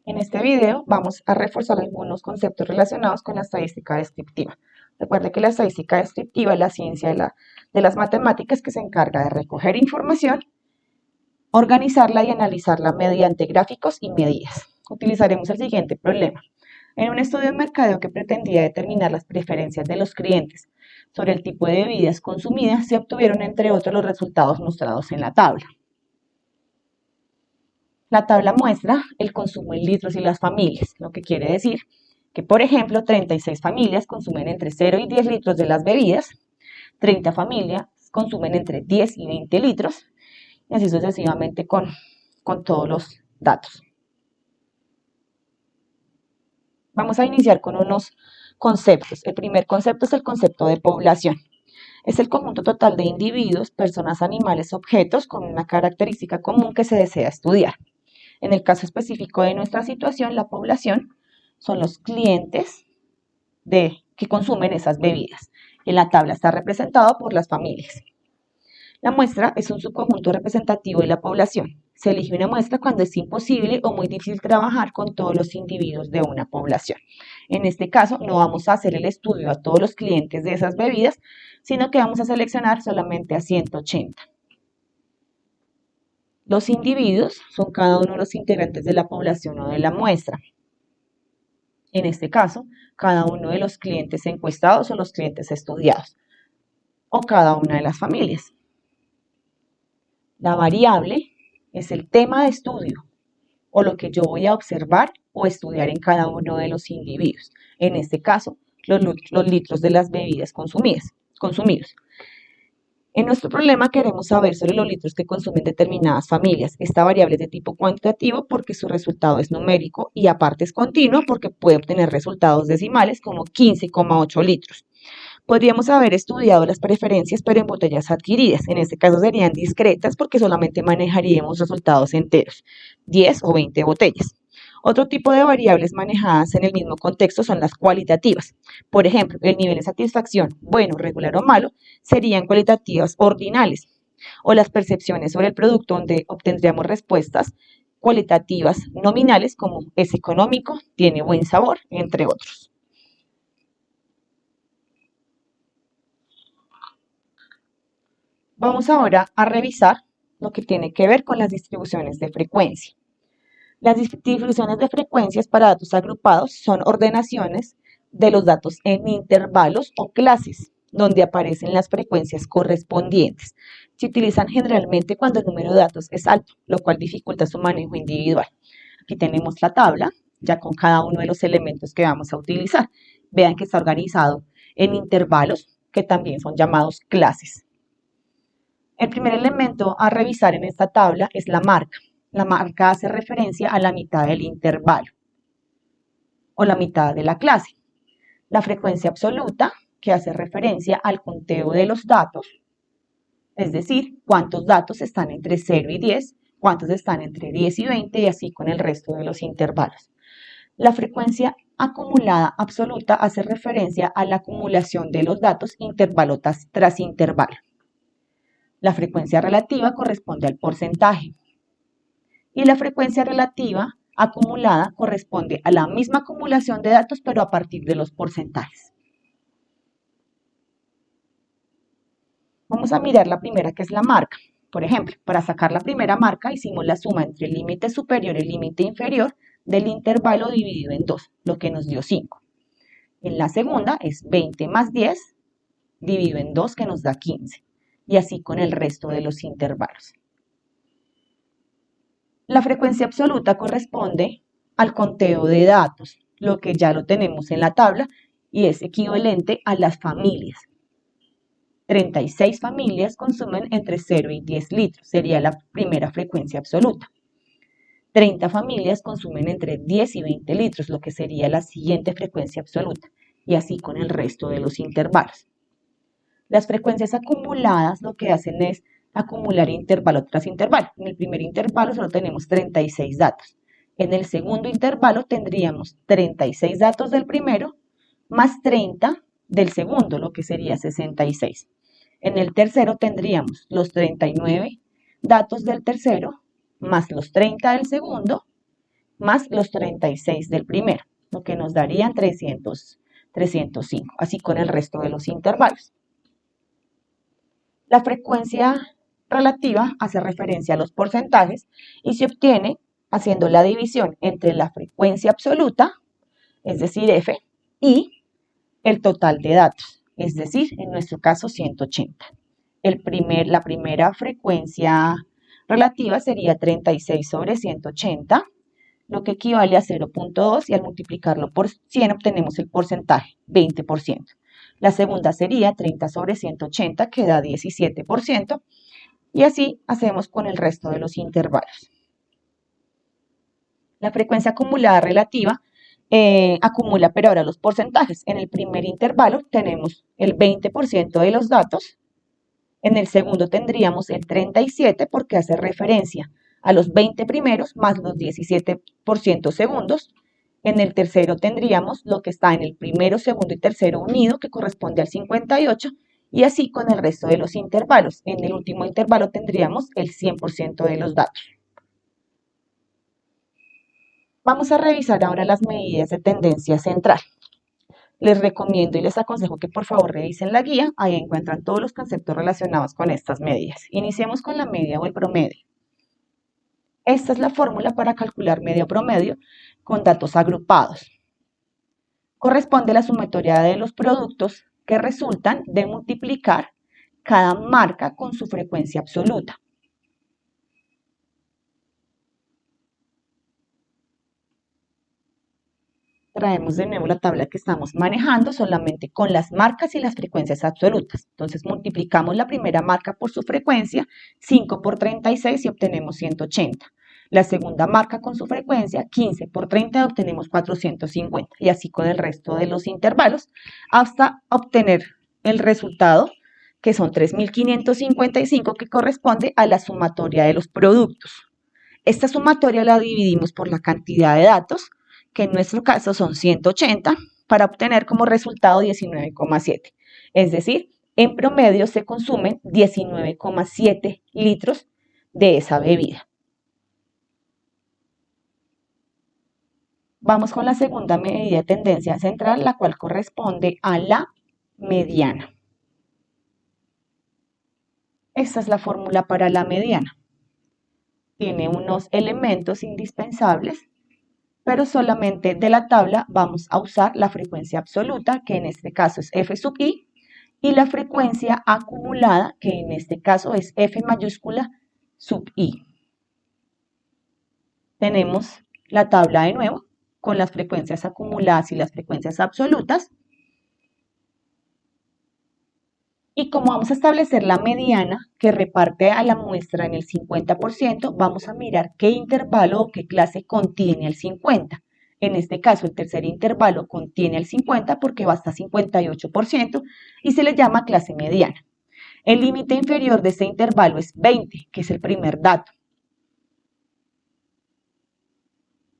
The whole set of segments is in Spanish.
En este video vamos a reforzar algunos conceptos relacionados con la estadística descriptiva. Recuerde que la estadística descriptiva es la ciencia de las matemáticas que se encarga de recoger información, organizarla y analizarla mediante gráficos y medidas. Utilizaremos el siguiente problema. En un estudio de mercadeo que pretendía determinar las preferencias de los clientes sobre el tipo de bebidas consumidas, se obtuvieron entre otros los resultados mostrados en la tabla. La tabla muestra el consumo en litros y las familias, lo que quiere decir que, por ejemplo, 36 familias consumen entre 0 y 10 litros de las bebidas, 30 familias consumen entre 10 y 20 litros, y así sucesivamente con todos los datos. Vamos a iniciar con unos conceptos. El primer concepto es el concepto de población. Es el conjunto total de individuos, personas, animales, objetos con una característica común que se desea estudiar. En el caso específico de nuestra situación, la población son los clientes que consumen esas bebidas. En la tabla está representado por las familias. La muestra es un subconjunto representativo de la población. Se elige una muestra cuando es imposible o muy difícil trabajar con todos los individuos de una población. En este caso, no vamos a hacer el estudio a todos los clientes de esas bebidas, sino que vamos a seleccionar solamente a 180. Los individuos son cada uno de los integrantes de la población o de la muestra. En este caso, cada uno de los clientes encuestados o los clientes estudiados, o cada una de las familias. La variable es el tema de estudio, o lo que yo voy a observar o estudiar en cada uno de los individuos. En este caso, los litros de las bebidas consumidos. En nuestro problema queremos saber sobre los litros que consumen determinadas familias. Esta variable es de tipo cuantitativo porque su resultado es numérico y aparte es continuo porque puede obtener resultados decimales como 15,8 litros. Podríamos haber estudiado las preferencias pero en botellas adquiridas. En este caso serían discretas porque solamente manejaríamos resultados enteros, 10 o 20 botellas. Otro tipo de variables manejadas en el mismo contexto son las cualitativas. Por ejemplo, el nivel de satisfacción, bueno, regular o malo, serían cualitativas ordinales. O las percepciones sobre el producto, donde obtendríamos respuestas cualitativas nominales como es económico, tiene buen sabor, entre otros. Vamos ahora a revisar lo que tiene que ver con las distribuciones de frecuencia. Las distribuciones de frecuencias para datos agrupados son ordenaciones de los datos en intervalos o clases, donde aparecen las frecuencias correspondientes. Se utilizan generalmente cuando el número de datos es alto, lo cual dificulta su manejo individual. Aquí tenemos la tabla, ya con cada uno de los elementos que vamos a utilizar. Vean que está organizado en intervalos, que también son llamados clases. El primer elemento a revisar en esta tabla es la marca. La marca hace referencia a la mitad del intervalo o la mitad de la clase. La frecuencia absoluta, que hace referencia al conteo de los datos, es decir, cuántos datos están entre 0 y 10, cuántos están entre 10 y 20 y así con el resto de los intervalos. La frecuencia acumulada absoluta hace referencia a la acumulación de los datos intervalo tras intervalo. La frecuencia relativa corresponde al porcentaje. Y la frecuencia relativa acumulada corresponde a la misma acumulación de datos, pero a partir de los porcentajes. Vamos a mirar la primera, que es la marca. Por ejemplo, para sacar la primera marca hicimos la suma entre el límite superior y el límite inferior del intervalo dividido en 2, lo que nos dio 5. En la segunda es 20 más 10 dividido en 2, que nos da 15. Y así con el resto de los intervalos. La frecuencia absoluta corresponde al conteo de datos, lo que ya lo tenemos en la tabla y es equivalente a las familias. 36 familias consumen entre 0 y 10 litros, sería la primera frecuencia absoluta. 30 familias consumen entre 10 y 20 litros, lo que sería la siguiente frecuencia absoluta, y así con el resto de los intervalos. Las frecuencias acumuladas lo que hacen es acumular intervalo tras intervalo. En el primer intervalo solo tenemos 36 datos. En el segundo intervalo tendríamos 36 datos del primero más 30 del segundo, lo que sería 66. En el tercero tendríamos los 39 datos del tercero más los 30 del segundo más los 36 del primero, lo que nos darían 305, así con el resto de los intervalos. La frecuencia relativa hace referencia a los porcentajes y se obtiene haciendo la división entre la frecuencia absoluta, es decir, f, y el total de datos, es decir, en nuestro caso 180. La primera frecuencia relativa sería 36 sobre 180, lo que equivale a 0.2 y al multiplicarlo por 100 obtenemos el porcentaje, 20%. La segunda sería 30 sobre 180, que da 17%, y así hacemos con el resto de los intervalos. La frecuencia acumulada relativa acumula, pero ahora los porcentajes. En el primer intervalo tenemos el 20% de los datos, en el segundo tendríamos el 37% porque hace referencia a los 20 primeros más los 17% segundos. En el tercero tendríamos lo que está en el primero, segundo y tercero unido, que corresponde al 58%, y así con el resto de los intervalos. En el último intervalo tendríamos el 100% de los datos. Vamos a revisar ahora las medidas de tendencia central. Les recomiendo y les aconsejo que por favor revisen la guía, ahí encuentran todos los conceptos relacionados con estas medidas. Iniciemos con la media o el promedio. Esta es la fórmula para calcular media o promedio con datos agrupados. Corresponde a la sumatoria de los productos que resultan de multiplicar cada marca con su frecuencia absoluta. Traemos de nuevo la tabla que estamos manejando solamente con las marcas y las frecuencias absolutas. Entonces multiplicamos la primera marca por su frecuencia, 5 por 36 y obtenemos 180. La segunda marca con su frecuencia, 15 por 30 y obtenemos 450. Y así con el resto de los intervalos hasta obtener el resultado que son 3.555, que corresponde a la sumatoria de los productos. Esta sumatoria la dividimos por la cantidad de datos, que en nuestro caso son 180, para obtener como resultado 19,7. Es decir, en promedio se consumen 19,7 litros de esa bebida. Vamos con la segunda medida de tendencia central, la cual corresponde a la mediana. Esta es la fórmula para la mediana. Tiene unos elementos indispensables, pero solamente de la tabla vamos a usar la frecuencia absoluta, que en este caso es f sub i, y la frecuencia acumulada, que en este caso es f mayúscula sub i. Tenemos la tabla de nuevo, con las frecuencias acumuladas y las frecuencias absolutas. Y como vamos a establecer la mediana que reparte a la muestra en el 50%, vamos a mirar qué intervalo o qué clase contiene el 50%. En este caso, el tercer intervalo contiene el 50% porque va hasta 58% y se le llama clase mediana. El límite inferior de este intervalo es 20, que es el primer dato.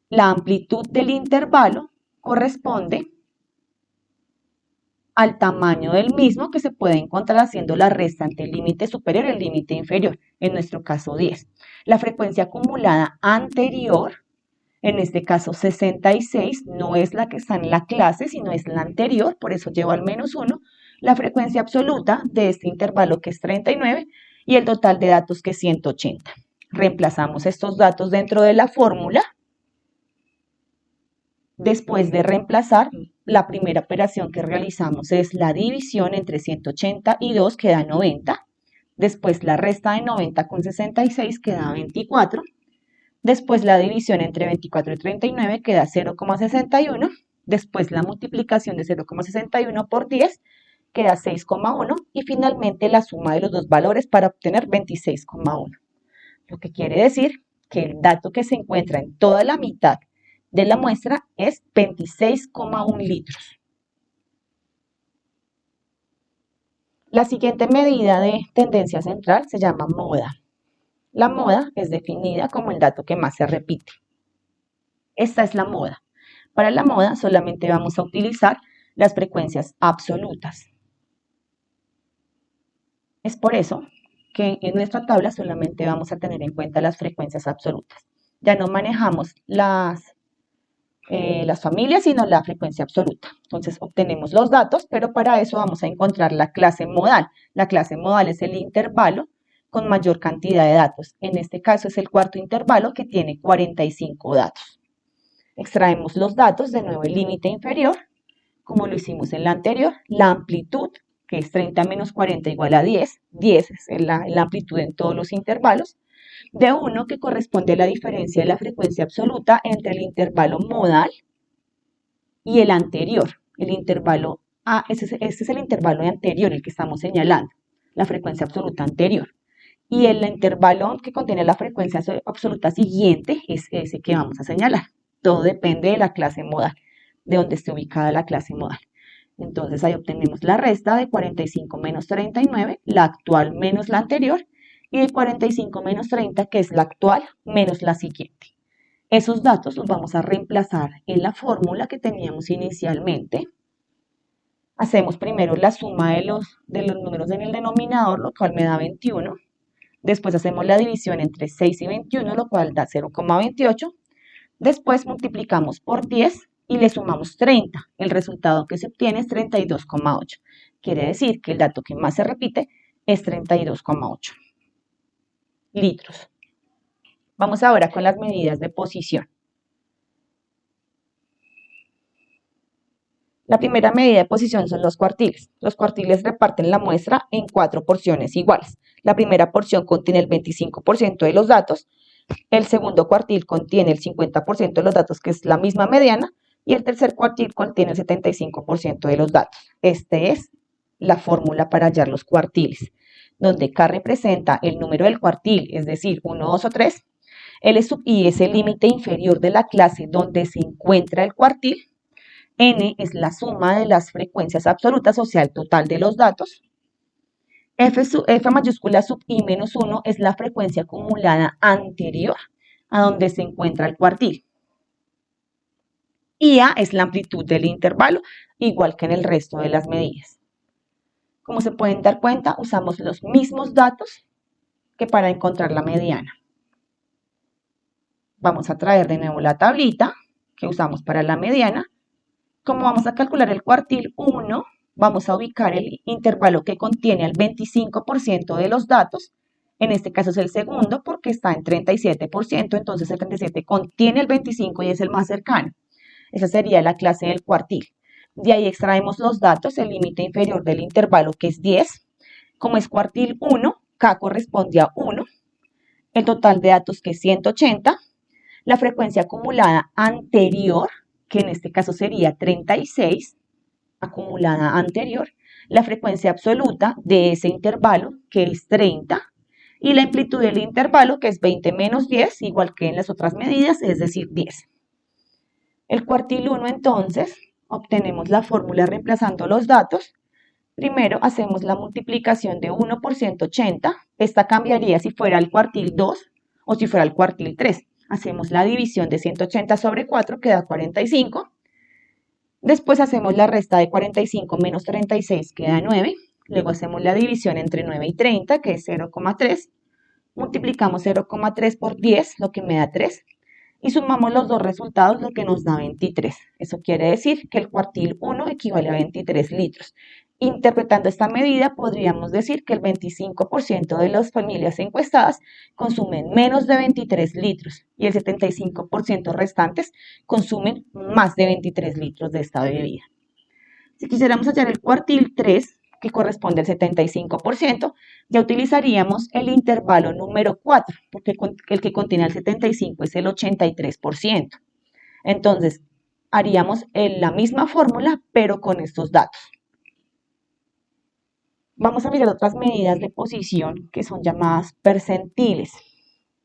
La amplitud del intervalo corresponde al tamaño del mismo, que se puede encontrar haciendo la resta entre el límite superior y el límite inferior, en nuestro caso 10. La frecuencia acumulada anterior, en este caso 66, no es la que está en la clase, sino es la anterior, por eso lleva al menos 1. La frecuencia absoluta de este intervalo, que es 39, y el total de datos, que es 180. Reemplazamos estos datos dentro de la fórmula. Después de reemplazar, la primera operación que realizamos es la división entre 180 y 2, que da 90. Después la resta de 90 con 66, que da 24. Después la división entre 24 y 39, que da 0,61. Después la multiplicación de 0,61 por 10, que da 6,1. Y finalmente la suma de los dos valores para obtener 26,1. Lo que quiere decir que el dato que se encuentra en toda la mitad de la muestra es 26,1 litros. La siguiente medida de tendencia central se llama moda. La moda es definida como el dato que más se repite. Esta es la moda. Para la moda solamente vamos a utilizar las frecuencias absolutas. Es por eso que en nuestra tabla solamente vamos a tener en cuenta las frecuencias absolutas. Ya no manejamos las las familias, sino la frecuencia absoluta. Entonces obtenemos los datos, pero para eso vamos a encontrar la clase modal. La clase modal es el intervalo con mayor cantidad de datos. En este caso es el cuarto intervalo que tiene 45 datos. Extraemos los datos, de nuevo el límite inferior, como lo hicimos en la anterior, la amplitud, que es 30 menos 40 igual a 10, 10 es la amplitud en todos los intervalos, de 1 que corresponde a la diferencia de la frecuencia absoluta entre el intervalo modal y el anterior. El intervalo este es el intervalo anterior, el que estamos señalando, la frecuencia absoluta anterior. Y el intervalo que contiene la frecuencia absoluta siguiente es ese que vamos a señalar. Todo depende de la clase modal, de donde esté ubicada la clase modal. Entonces ahí obtenemos la resta de 45 menos 39, la actual menos la anterior, y de 45 menos 30, que es la actual menos la siguiente. Esos datos los vamos a reemplazar en la fórmula que teníamos inicialmente. Hacemos primero la suma de los números en el denominador, lo cual me da 21. Después hacemos la división entre 6 y 21, lo cual da 0,28. Después multiplicamos por 10 y le sumamos 30. El resultado que se obtiene es 32,8. Quiere decir que el dato que más se repite es 32,8 litros. Vamos ahora con las medidas de posición. La primera medida de posición son los cuartiles. Los cuartiles reparten la muestra en 4 porciones iguales. La primera porción contiene el 25% de los datos, el segundo cuartil contiene el 50% de los datos, que es la misma mediana, y el tercer cuartil contiene el 75% de los datos. Esta es la fórmula para hallar los cuartiles, donde K representa el número del cuartil, es decir, 1, 2 o 3, L sub I es el límite inferior de la clase donde se encuentra el cuartil, N es la suma de las frecuencias absolutas, o sea, el total de los datos. F mayúscula sub I menos 1 es la frecuencia acumulada anterior a donde se encuentra el cuartil. Y A es la amplitud del intervalo, igual que en el resto de las medidas. Como se pueden dar cuenta, usamos los mismos datos que para encontrar la mediana. Vamos a traer de nuevo la tablita que usamos para la mediana. Como vamos a calcular el cuartil 1, vamos a ubicar el intervalo que contiene el 25% de los datos. En este caso es el segundo porque está en 37%, entonces el 37 contiene el 25 y es el más cercano. Esa sería la clase del cuartil. De ahí extraemos los datos, el límite inferior del intervalo, que es 10. Como es cuartil 1, K corresponde a 1. El total de datos, que es 180. La frecuencia acumulada anterior, que en este caso sería 36, acumulada anterior. La frecuencia absoluta de ese intervalo, que es 30. Y la amplitud del intervalo, que es 20 menos 10, igual que en las otras medidas, es decir, 10. El cuartil 1, entonces, obtenemos la fórmula reemplazando los datos. Primero hacemos la multiplicación de 1 por 180. Esta cambiaría si fuera el cuartil 2 o si fuera el cuartil 3. Hacemos la división de 180 sobre 4, que da 45. Después hacemos la resta de 45 menos 36, que da 9. Luego hacemos la división entre 9 y 30, que es 0,3. Multiplicamos 0,3 por 10, lo que me da 3. Y sumamos los dos resultados, lo que nos da 23. Eso quiere decir que el cuartil 1 equivale a 23 litros. Interpretando esta medida, podríamos decir que el 25% de las familias encuestadas consumen menos de 23 litros y el 75% restantes consumen más de 23 litros de esta bebida. Si quisiéramos hallar el cuartil 3, que corresponde al 75%, ya utilizaríamos el intervalo número 4, porque el que contiene el 75 es el 83%. Entonces, haríamos la misma fórmula, pero con estos datos. Vamos a mirar otras medidas de posición que son llamadas percentiles.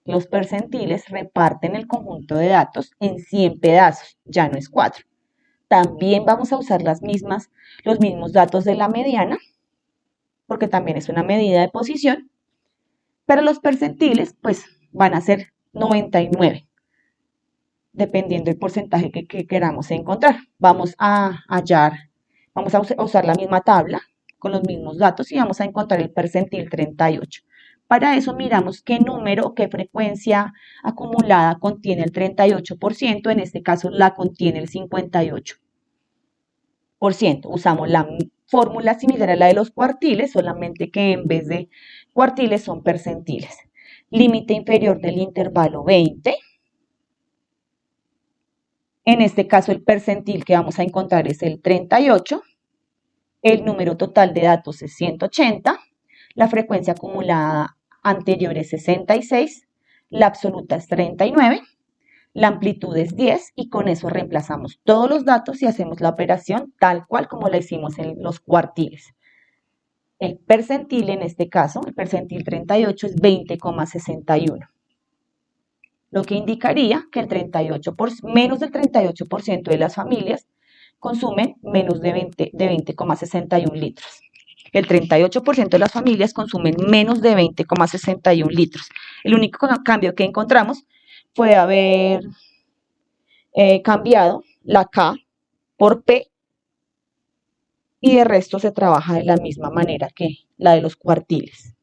Los percentiles reparten el conjunto de datos en 100 pedazos, ya no es 4. También vamos a usar los mismos datos de la mediana, porque también es una medida de posición, pero los percentiles pues van a ser 99, dependiendo del porcentaje que queramos encontrar. Vamos a usar la misma tabla con los mismos datos y vamos a encontrar el percentil 38. Para eso miramos qué número o qué frecuencia acumulada contiene el 38%, en este caso la contiene el 58%. Usamos la fórmula similar a la de los cuartiles, solamente que en vez de cuartiles son percentiles. Límite inferior del intervalo 20. En este caso el percentil que vamos a encontrar es el 38. El número total de datos es 180. La frecuencia acumulada anterior es 66. La absoluta es 39. La amplitud es 10 y con eso reemplazamos todos los datos y hacemos la operación tal cual como la hicimos en los cuartiles. El percentil en este caso, el percentil 38 es 20,61. Lo que indicaría que menos del 38% de las familias consumen menos de 20,61 litros. El 38% de las familias consumen menos de 20,61 litros. El único cambio que encontramos fue haber cambiado la K por P y de resto se trabaja de la misma manera que la de los cuartiles.